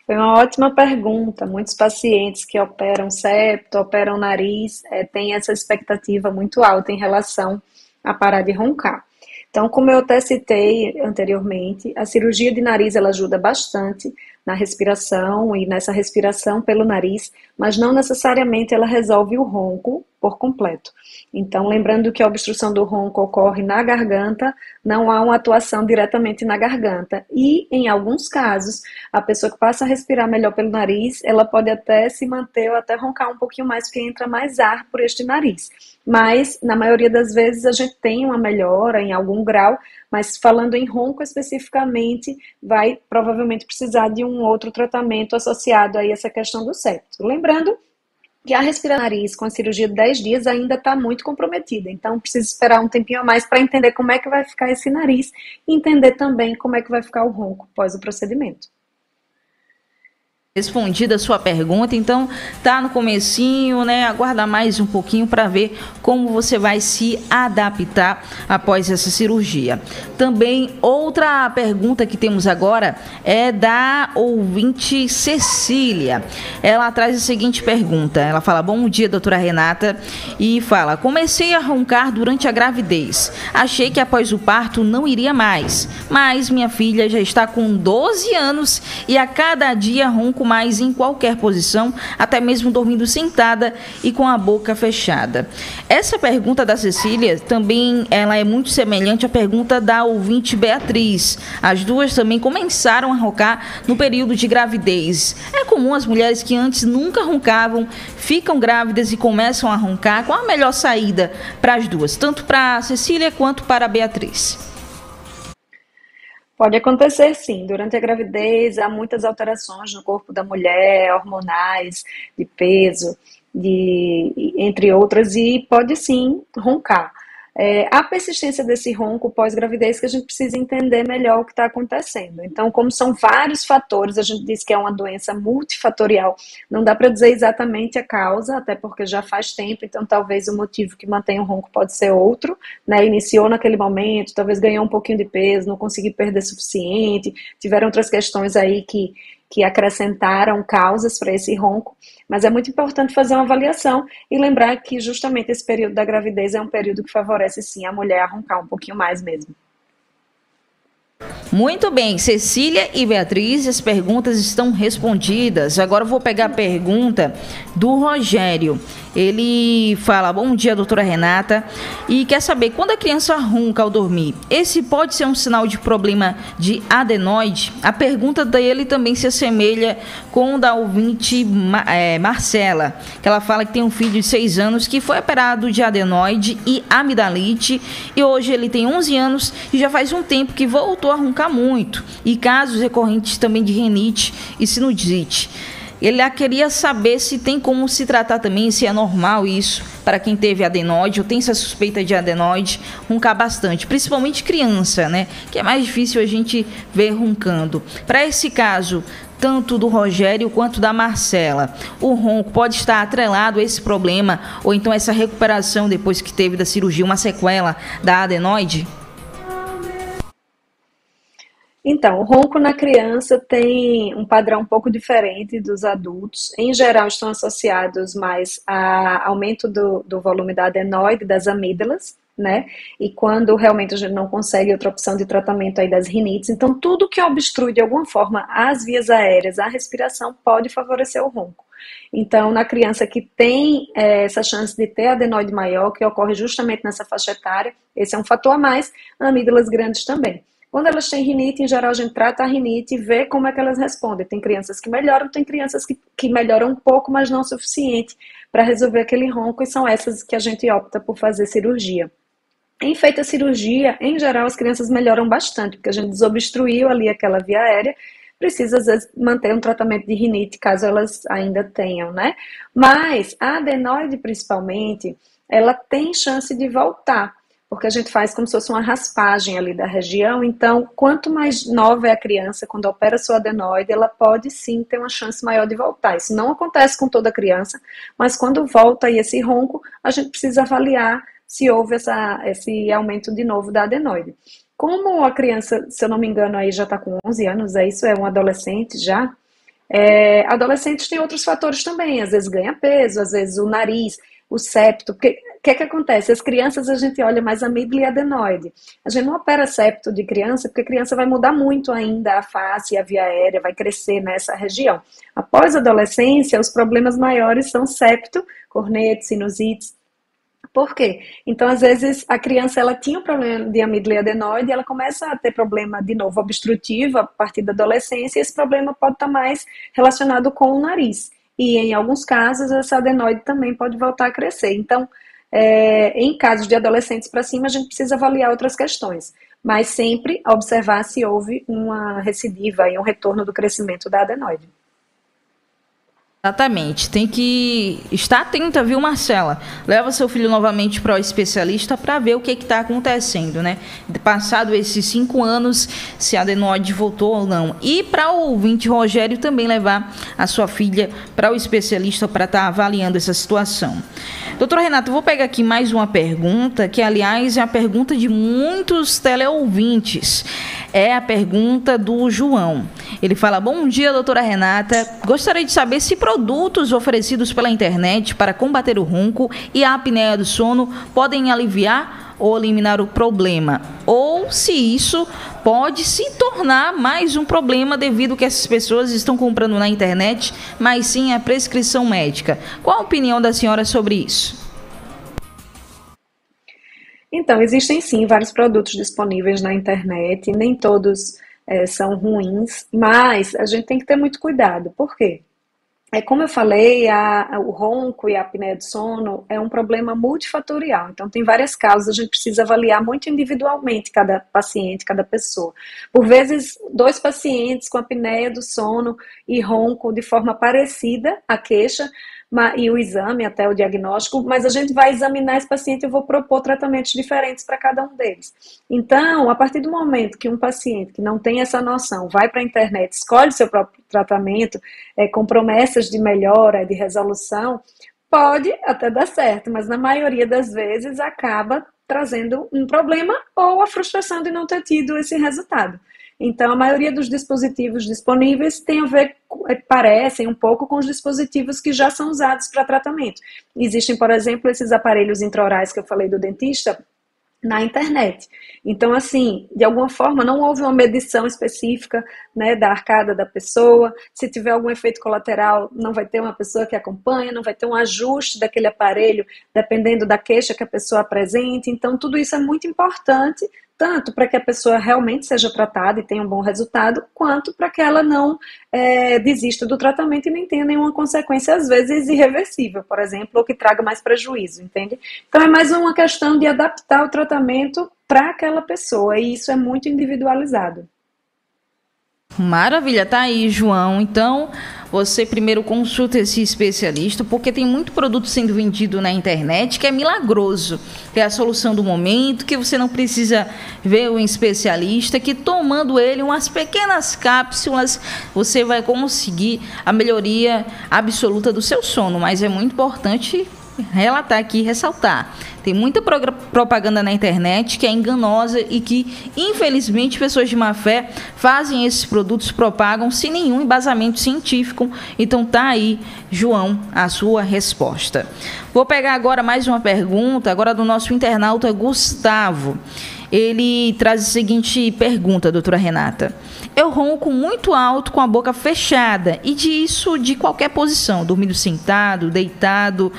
S4: Foi uma ótima pergunta. Muitos pacientes que operam septo, operam nariz, têm essa expectativa muito alta em relação a parar de roncar. Então, como eu até citei anteriormente, a cirurgia de nariz ela ajuda bastante na respiração e nessa respiração pelo nariz, mas não necessariamente ela resolve o ronco, por completo. Então, lembrando que a obstrução do ronco ocorre na garganta, não há uma atuação diretamente na garganta. E, em alguns casos, a pessoa que passa a respirar melhor pelo nariz, ela pode até se manter ou até roncar um pouquinho mais, porque entra mais ar por este nariz. Mas, na maioria das vezes, a gente tem uma melhora em algum grau, mas falando em ronco especificamente, vai provavelmente precisar de um outro tratamento associado a essa questão do septo. Lembrando que a respirar nariz com a cirurgia de 10 dias ainda está muito comprometida, então precisa esperar um tempinho a mais para entender como é que vai ficar esse nariz e entender também como é que vai ficar o ronco após o procedimento.
S3: Respondida a sua pergunta, então tá no comecinho, né? Aguarda mais um pouquinho para ver como você vai se adaptar após essa cirurgia. Também outra pergunta que temos agora é da ouvinte Cecília. Ela traz a seguinte pergunta, ela fala: bom dia, doutora Renata, e fala: comecei a roncar durante a gravidez, achei que após o parto não iria mais, mas minha filha já está com 12 anos e a cada dia ronco mais em qualquer posição, até mesmo dormindo sentada e com a boca fechada. Essa pergunta da Cecília também ela é muito semelhante à pergunta da ouvinte Beatriz. As duas também começaram a roncar no período de gravidez. É comum as mulheres que antes nunca roncavam, ficam grávidas e começam a roncar. Qual a melhor saída para as duas, tanto para a Cecília quanto para a Beatriz?
S4: Pode acontecer sim, durante a gravidez há muitas alterações no corpo da mulher, hormonais, de peso, entre outras, e pode sim roncar. A persistência desse ronco pós-gravidez que a gente precisa entender melhor o que está acontecendo. Então, como são vários fatores, a gente diz que é uma doença multifatorial, não dá para dizer exatamente a causa, até porque já faz tempo, então talvez o motivo que mantém o ronco pode ser outro, né? Iniciou naquele momento, talvez ganhou um pouquinho de peso, não conseguiu perder suficiente, tiveram outras questões aí que acrescentaram causas para esse ronco, mas é muito importante fazer uma avaliação e lembrar que justamente esse período da gravidez é um período que favorece sim a mulher a roncar um pouquinho mais mesmo.
S3: Muito bem, Cecília e Beatriz, as perguntas estão respondidas. Agora eu vou pegar a pergunta do Rogério. Ele fala: bom dia, doutora Renata, e quer saber, quando a criança ronca ao dormir, esse pode ser um sinal de problema de adenoide? A pergunta dele também se assemelha com da ouvinte Marcela, que ela fala que tem um filho de 6 anos que foi operado de adenoide e amidalite, e hoje ele tem 11 anos e já faz um tempo que voltou a roncar muito, e casos recorrentes também de rinite e sinusite. Ele queria saber se tem como se tratar também, se é normal isso para quem teve adenoide ou tem essa suspeita de adenoide, roncar bastante, principalmente criança, né? Que é mais difícil a gente ver roncando. Para esse caso, tanto do Rogério quanto da Marcela, o ronco pode estar atrelado a esse problema ou então essa recuperação depois que teve da cirurgia, uma sequela da adenoide?
S4: Então, o ronco na criança tem um padrão um pouco diferente dos adultos. Em geral, estão associados mais a aumento do volume da adenoide, das amígdalas, né? E quando realmente a gente não consegue outra opção de tratamento aí das rinites, então tudo que obstrui de alguma forma as vias aéreas, a respiração, pode favorecer o ronco. Então, na criança que tem essa chance de ter adenoide maior, que ocorre justamente nessa faixa etária, esse é um fator a mais, amígdalas grandes também. Quando elas têm rinite, em geral, a gente trata a rinite e vê como é que elas respondem. Tem crianças que melhoram, tem crianças que melhoram um pouco, mas não o suficiente para resolver aquele ronco, e são essas que a gente opta por fazer cirurgia. Em feita a cirurgia, em geral, as crianças melhoram bastante, porque a gente desobstruiu ali aquela via aérea, precisa, às vezes, manter um tratamento de rinite, caso elas ainda tenham, né? Mas a adenoide, principalmente, ela tem chance de voltar, porque a gente faz como se fosse uma raspagem ali da região. Então, quanto mais nova é a criança, quando opera sua adenoide, ela pode sim ter uma chance maior de voltar. Isso não acontece com toda criança, mas quando volta aí esse ronco, a gente precisa avaliar se houve esse aumento de novo da adenoide. Como a criança, se eu não me engano, aí já está com 11 anos, isso é um adolescente já, adolescentes têm outros fatores também, às vezes ganha peso, às vezes o nariz, o septo, porque o que acontece? As crianças a gente olha mais amígdala e adenoide. A gente não opera septo de criança, porque a criança vai mudar muito ainda a face, a via aérea, vai crescer nessa região. Após a adolescência, os problemas maiores são septo, cornete, sinusites, Por quê? Então, às vezes, a criança ela tinha um problema de amígdala e adenoide e ela começa a ter problema, de novo, obstrutivo a partir da adolescência, e esse problema pode estar mais relacionado com o nariz. E, em alguns casos, essa adenoide também pode voltar a crescer. Então, em casos de adolescentes para cima, a gente precisa avaliar outras questões, mas sempre observar se houve uma recidiva e um retorno do crescimento da adenoide.
S3: Exatamente, tem que estar atenta, viu, Marcela? Leva seu filho novamente para o especialista para ver o que está acontecendo, né? Passado esses 5 anos, se a adenoide voltou ou não. E para o ouvinte Rogério também levar a sua filha para o especialista para estar avaliando essa situação. Doutora Renata, eu vou pegar aqui mais uma pergunta, que aliás é a pergunta de muitos teleouvintes. É a pergunta do João. Ele fala: bom dia, doutora Renata. Gostaria de saber se produtos oferecidos pela internet para combater o ronco e a apneia do sono podem aliviar ou eliminar o problema, ou se isso pode se tornar mais um problema devido que essas pessoas estão comprando na internet, mas sim a prescrição médica. Qual a opinião da senhora sobre isso?
S4: Então, existem sim vários produtos disponíveis na internet, nem todos são ruins, mas a gente tem que ter muito cuidado. Por quê? Como eu falei, o ronco e a apneia do sono é um problema multifatorial, então tem várias causas, a gente precisa avaliar muito individualmente cada paciente, cada pessoa. Por vezes, 2 pacientes com apneia do sono e ronco de forma parecida, a queixa, e o exame, até o diagnóstico, mas a gente vai examinar esse paciente e eu vou propor tratamentos diferentes para cada um deles. Então, a partir do momento que um paciente que não tem essa noção vai para a internet, escolhe seu próprio tratamento, com promessas de melhora, de resolução, pode até dar certo, mas na maioria das vezes acaba trazendo um problema ou a frustração de não ter tido esse resultado. Então, a maioria dos dispositivos disponíveis tem a ver, parecem um pouco com os dispositivos que já são usados para tratamento. Existem, por exemplo, esses aparelhos intraorais que eu falei do dentista, na internet. Então, assim, de alguma forma, não houve uma medição específica, né, da arcada da pessoa. Se tiver algum efeito colateral, não vai ter uma pessoa que acompanha, não vai ter um ajuste daquele aparelho, dependendo da queixa que a pessoa apresente. Então, tudo isso é muito importante, tanto para que a pessoa realmente seja tratada e tenha um bom resultado, quanto para que ela não desista do tratamento e nem tenha nenhuma consequência, às vezes, irreversível, por exemplo, ou que traga mais prejuízo, entende? Então, é mais uma questão de adaptar o tratamento para aquela pessoa, e isso é muito individualizado.
S3: Maravilha, tá aí, João. Então, você primeiro consulta esse especialista, porque tem muito produto sendo vendido na internet que é milagroso, que é a solução do momento, que você não precisa ver um especialista, que tomando ele umas pequenas cápsulas, você vai conseguir a melhoria absoluta do seu sono. Mas é muito importante relatar aqui, ressaltar. Tem muita propaganda na internet que é enganosa e que, infelizmente, pessoas de má fé fazem esses produtos, propagam sem nenhum embasamento científico. Então tá aí, João, a sua resposta. Vou pegar agora mais uma pergunta, agora do nosso internauta Gustavo. Ele traz a seguinte pergunta, doutora Renata. Eu ronco muito alto com a boca fechada e disso de qualquer posição, dormindo sentado, deitado,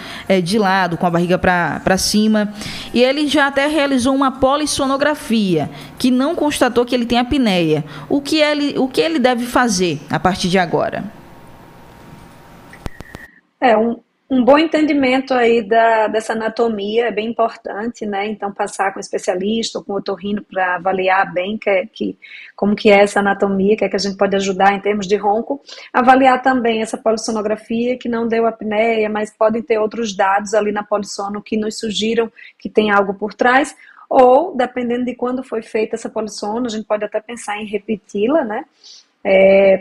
S3: de lado, com a barriga para cima. E ele já até realizou uma polissonografia, que não constatou que ele tem apneia. O que ele deve fazer a partir de agora?
S4: Um bom entendimento aí dessa anatomia é bem importante, né? Então, passar com um especialista ou com um otorrino para avaliar bem como que é essa anatomia, que é que a gente pode ajudar em termos de ronco. Avaliar também essa polissonografia, que não deu apneia, mas podem ter outros dados ali na polissono que nos sugiram que tem algo por trás. Ou, dependendo de quando foi feita essa polissono, a gente pode até pensar em repeti-la, né?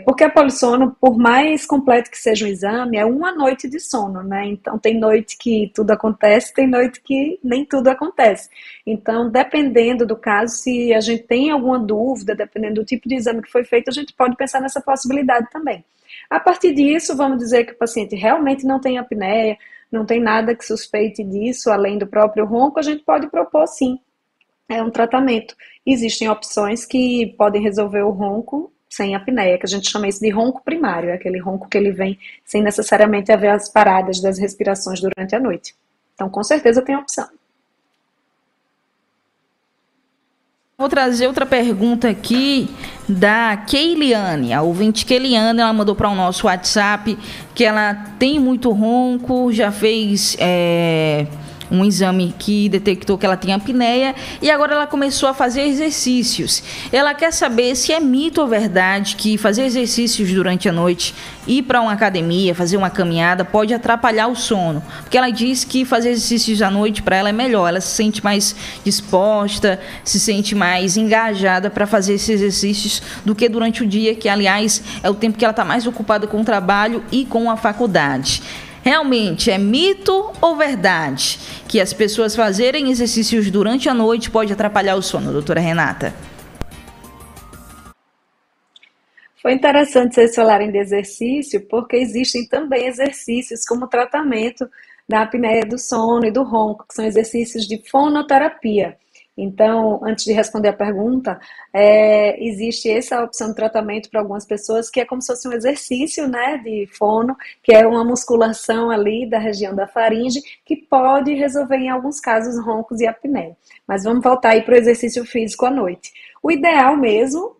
S4: Porque a polissono, por mais completo que seja o exame, é uma noite de sono, né? Então, tem noite que tudo acontece, tem noite que nem tudo acontece. Então, dependendo do caso, se a gente tem alguma dúvida, dependendo do tipo de exame que foi feito, a gente pode pensar nessa possibilidade também. A partir disso, vamos dizer que o paciente realmente não tem apneia, não tem nada que suspeite disso, além do próprio ronco, a gente pode propor, sim, um tratamento. Existem opções que podem resolver o ronco sem apneia, que a gente chama isso de ronco primário, é aquele ronco que ele vem sem necessariamente haver as paradas das respirações durante a noite. Então, com certeza tem opção.
S3: Vou trazer outra pergunta aqui da Keiliane. A ouvinte Keiliane, ela mandou para o nosso WhatsApp que ela tem muito ronco, já fez um exame que detectou que ela tinha apneia e agora ela começou a fazer exercícios. Ela quer saber se é mito ou verdade que fazer exercícios durante a noite, ir para uma academia, fazer uma caminhada, pode atrapalhar o sono. Porque ela diz que fazer exercícios à noite para ela é melhor, ela se sente mais disposta, se sente mais engajada para fazer esses exercícios do que durante o dia, que aliás é o tempo que ela está mais ocupada com o trabalho e com a faculdade. Realmente é mito ou verdade que as pessoas fazerem exercícios durante a noite pode atrapalhar o sono, doutora Renata?
S4: Foi interessante vocês falarem de exercício, porque existem também exercícios como tratamento da apneia do sono e do ronco, que são exercícios de fonoterapia. Então, antes de responder a pergunta, existe essa opção de tratamento para algumas pessoas que é como se fosse um exercício, né, de fono, que é uma musculação ali da região da faringe, que pode resolver em alguns casos roncos e apneia. Mas vamos voltar aí para o exercício físico à noite. O ideal mesmo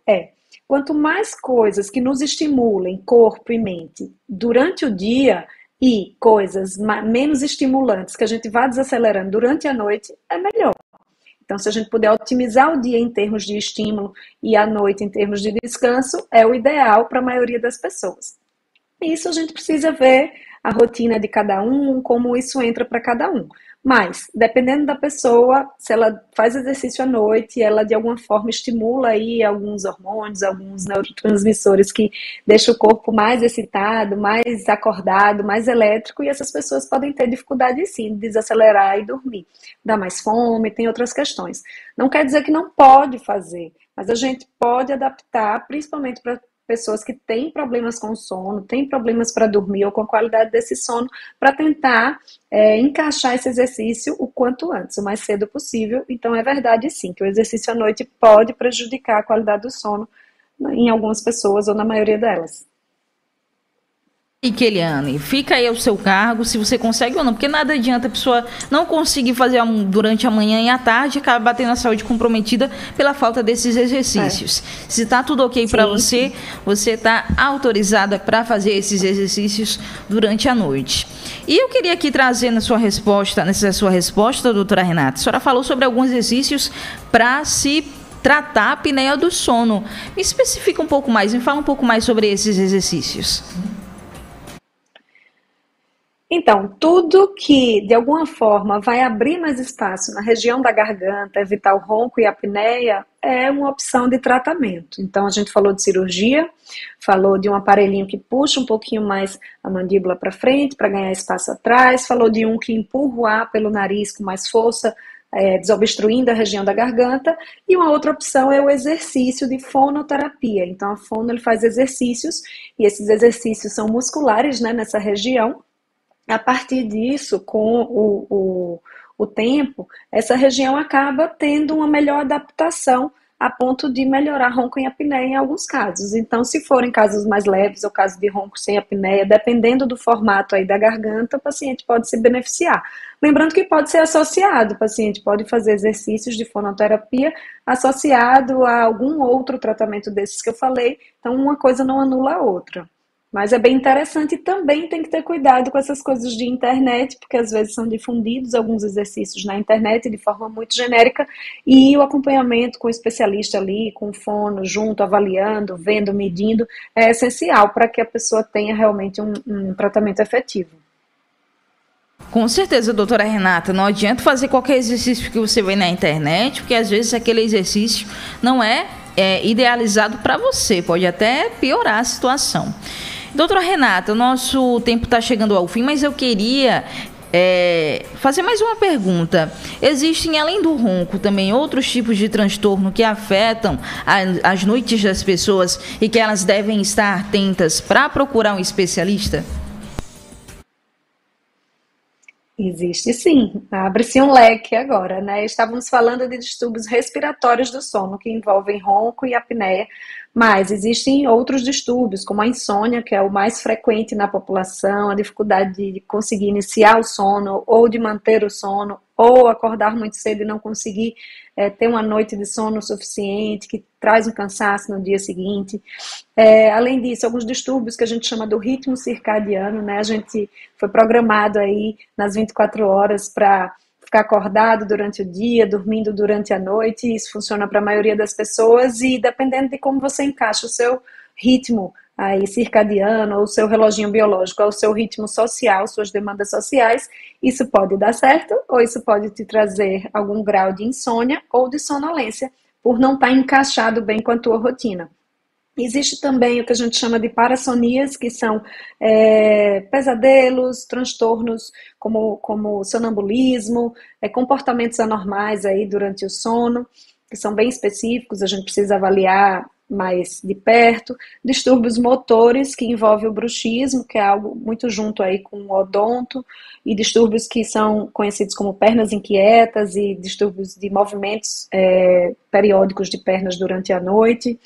S4: quanto mais coisas que nos estimulem corpo e mente durante o dia e coisas menos estimulantes que a gente vá desacelerando durante a noite, é melhor. Então, se a gente puder otimizar o dia em termos de estímulo e a noite em termos de descanso, é o ideal para a maioria das pessoas. Isso a gente precisa ver a rotina de cada um, como isso entra para cada um. Mas, dependendo da pessoa, se ela faz exercício à noite, ela de alguma forma estimula aí alguns hormônios, alguns neurotransmissores que deixam o corpo mais excitado, mais acordado, mais elétrico, e essas pessoas podem ter dificuldade sim de desacelerar e dormir. Dá mais fome, tem outras questões. Não quer dizer que não pode fazer, mas a gente pode adaptar, principalmente para pessoas que têm problemas com sono, têm problemas para dormir ou com a qualidade desse sono, para tentar encaixar esse exercício o quanto antes, o mais cedo possível. Então é verdade sim, que o exercício à noite pode prejudicar a qualidade do sono em algumas pessoas ou na maioria delas.
S3: E Keiliane, fica aí ao seu cargo, se você consegue ou não, porque nada adianta a pessoa não conseguir fazer durante a manhã e à tarde, acaba batendo a saúde comprometida pela falta desses exercícios. Se está tudo ok para você, você está autorizada para fazer esses exercícios durante a noite. E eu queria aqui trazer nessa sua resposta, doutora Renata, a senhora falou sobre alguns exercícios para se tratar a apneia do sono. Me especifica um pouco mais, me fala um pouco mais sobre esses exercícios.
S4: Então, tudo que, de alguma forma, vai abrir mais espaço na região da garganta, evitar o ronco e a apneia, é uma opção de tratamento. Então, a gente falou de cirurgia, falou de um aparelhinho que puxa um pouquinho mais a mandíbula para frente, para ganhar espaço atrás, falou de um que empurra o ar pelo nariz com mais força, desobstruindo a região da garganta, e uma outra opção é o exercício de fonoterapia. Então, a fono ele faz exercícios, e esses exercícios são musculares, né, nessa região. A partir disso, com o tempo, essa região acaba tendo uma melhor adaptação a ponto de melhorar ronco e apneia em alguns casos. Então, se forem casos mais leves ou casos de ronco sem apneia, dependendo do formato aí da garganta, o paciente pode se beneficiar. Lembrando que pode ser associado, o paciente pode fazer exercícios de fonoterapia associado a algum outro tratamento desses que eu falei, então uma coisa não anula a outra. Mas é bem interessante e também tem que ter cuidado com essas coisas de internet, porque às vezes são difundidos alguns exercícios na internet de forma muito genérica e o acompanhamento com o especialista ali, com o fono, junto, avaliando, vendo, medindo, é essencial para que a pessoa tenha realmente um tratamento efetivo.
S3: Com certeza, doutora Renata, não adianta fazer qualquer exercício que você vê na internet, porque às vezes aquele exercício não é idealizado para você, pode até piorar a situação. Doutora Renata, o nosso tempo está chegando ao fim, mas eu queria fazer mais uma pergunta. Existem, além do ronco, também outros tipos de transtorno que afetam as noites das pessoas e que elas devem estar atentas para procurar um especialista?
S4: Existe sim, abre-se um leque agora, né? Estávamos falando de distúrbios respiratórios do sono, que envolvem ronco e apneia, Mas existem outros distúrbios, como a insônia, que é o mais frequente na população, a dificuldade de conseguir iniciar o sono, ou de manter o sono, ou acordar muito cedo e não conseguir ter uma noite de sono suficiente, que traz um cansaço no dia seguinte. Além disso, alguns distúrbios que a gente chama do ritmo circadiano, né? A gente foi programado aí nas 24 horas para ficar acordado durante o dia, dormindo durante a noite. Isso funciona para a maioria das pessoas e dependendo de como você encaixa o seu ritmo aí circadiano ou o seu reloginho biológico ao seu ritmo social, suas demandas sociais, isso pode dar certo ou isso pode te trazer algum grau de insônia ou de sonolência por não estar encaixado bem com a tua rotina. Existe também o que a gente chama de parassonias, que são pesadelos, transtornos como sonambulismo, comportamentos anormais aí durante o sono, que são bem específicos, a gente precisa avaliar mais de perto. Distúrbios motores, que envolvem o bruxismo, que é algo muito junto aí com o odonto, e distúrbios que são conhecidos como pernas inquietas e distúrbios de movimentos periódicos de pernas durante a noite.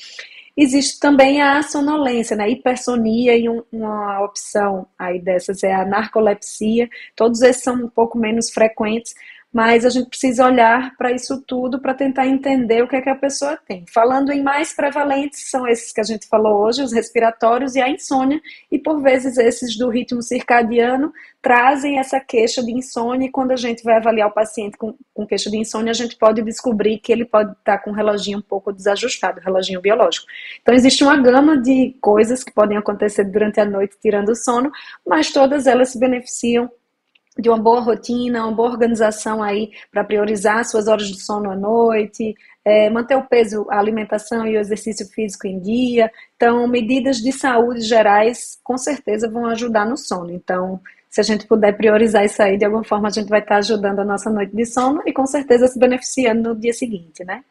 S4: Existe também a sonolência, né? Hipersonia, e uma opção aí dessas é a narcolepsia. Todos esses são um pouco menos frequentes, mas a gente precisa olhar para isso tudo para tentar entender o que é que a pessoa tem. Falando em mais prevalentes, são esses que a gente falou hoje, os respiratórios e a insônia, e por vezes esses do ritmo circadiano trazem essa queixa de insônia, e quando a gente vai avaliar o paciente com queixa de insônia, a gente pode descobrir que ele pode estar com um reloginho um pouco desajustado, reloginho biológico. Então existe uma gama de coisas que podem acontecer durante a noite tirando o sono, mas todas elas se beneficiam de uma boa rotina, uma boa organização aí para priorizar suas horas de sono à noite, manter o peso, a alimentação e o exercício físico em dia. Então, medidas de saúde gerais com certeza vão ajudar no sono. Então, se a gente puder priorizar isso aí, de alguma forma a gente vai estar ajudando a nossa noite de sono e com certeza se beneficiando no dia seguinte, né?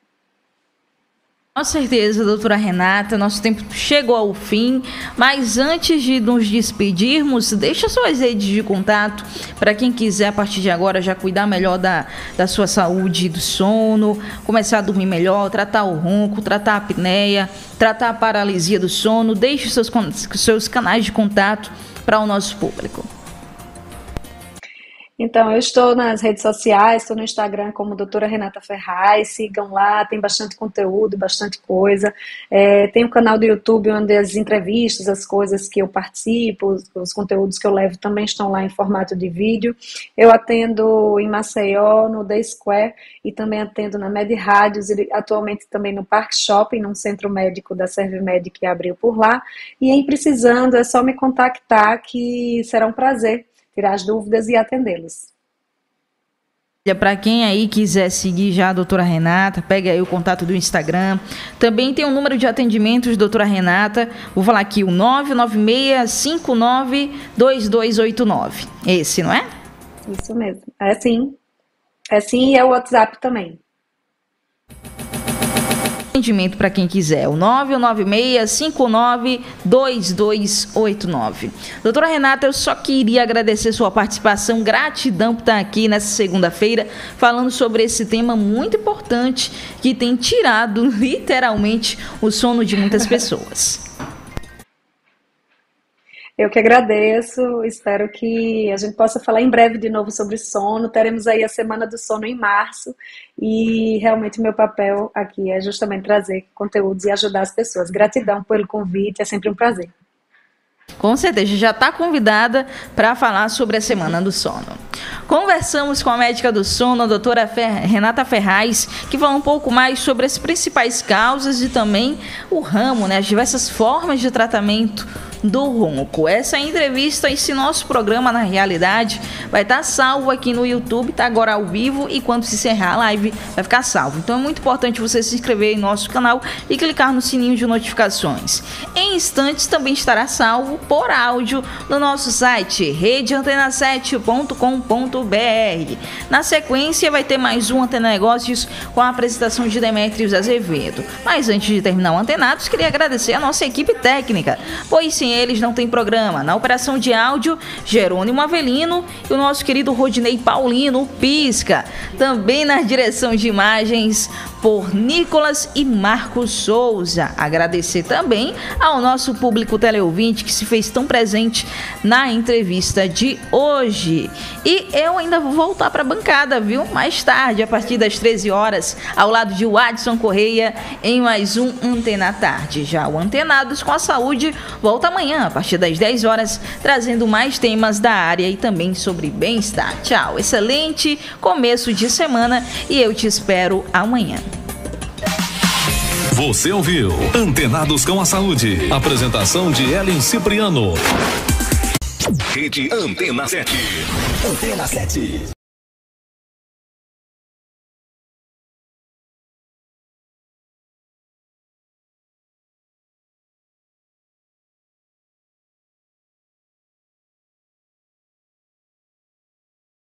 S3: Com certeza, doutora Renata, nosso tempo chegou ao fim, mas antes de nos despedirmos, deixa suas redes de contato para quem quiser, a partir de agora, já cuidar melhor da sua saúde, do sono, começar a dormir melhor, tratar o ronco, tratar a apneia, tratar a paralisia do sono. Deixe seus canais de contato para o nosso público.
S4: Então, eu estou nas redes sociais, estou no Instagram como doutora Renata Ferraz, sigam lá, tem bastante conteúdo, bastante coisa. Tem um canal do YouTube onde as entrevistas, as coisas que eu participo, os conteúdos que eu levo também estão lá em formato de vídeo. Eu atendo em Maceió, no The Square, e também atendo na Med Rádios, e atualmente também no Parque Shopping, num centro médico da Servimed que abriu por lá. E em precisando, é só me contactar que será um prazer tirar as dúvidas e atendê-los.
S3: Para quem aí quiser seguir já a doutora Renata, pega aí o contato do Instagram. Também tem um número de atendimentos, doutora Renata. Vou falar aqui, o 996592289. Esse, não é?
S4: Isso mesmo. É sim. É sim, e é o WhatsApp também.
S3: Atendimento para quem quiser, o 996592289. Doutora Renata, eu só queria agradecer sua participação, gratidão por estar aqui nessa segunda-feira, falando sobre esse tema muito importante que tem tirado literalmente o sono de muitas pessoas.
S4: Eu que agradeço, espero que a gente possa falar em breve de novo sobre sono. Teremos aí a Semana do Sono em março e realmente o meu papel aqui é justamente trazer conteúdos e ajudar as pessoas. Gratidão pelo convite, é sempre um prazer.
S3: Com certeza, já está convidada para falar sobre a Semana do Sono. Conversamos com a médica do sono, a doutora Renata Ferraz, que fala um pouco mais sobre as principais causas e também o ramo, né, as diversas formas de tratamento do ronco. Essa entrevista, esse nosso programa, na realidade, vai estar salvo aqui no YouTube, tá agora ao vivo, e quando se encerrar a live vai ficar salvo. Então é muito importante você se inscrever em nosso canal e clicar no sininho de notificações. Em instantes também estará salvo por áudio no nosso site redeantena7.com.br. Na sequência vai ter mais um Antena Negócios com a apresentação de Demétrios Azevedo. Mas antes de terminar o Antenados, queria agradecer a nossa equipe técnica, pois sem eles não tem programa. Na operação de áudio, Jerônimo Avelino e o nosso querido Rodinei Paulino, Pisca. Também na direção de imagens, por Nicolas e Marcos Souza. Agradecer também ao nosso público teleouvinte que se fez tão presente na entrevista de hoje. E eu ainda vou voltar para a bancada, viu? Mais tarde, a partir das 13 horas, ao lado de Wadson Correia, em mais um Antena Tarde. Já o Antenados com a Saúde volta amanhã, a partir das 10 horas, trazendo mais temas da área e também sobre bem-estar. Tchau, excelente começo de semana e eu te espero amanhã.
S1: Você ouviu Antenados com a Saúde. Apresentação de Ellen Cipriano. Rede Antena 7.
S5: Antena 7.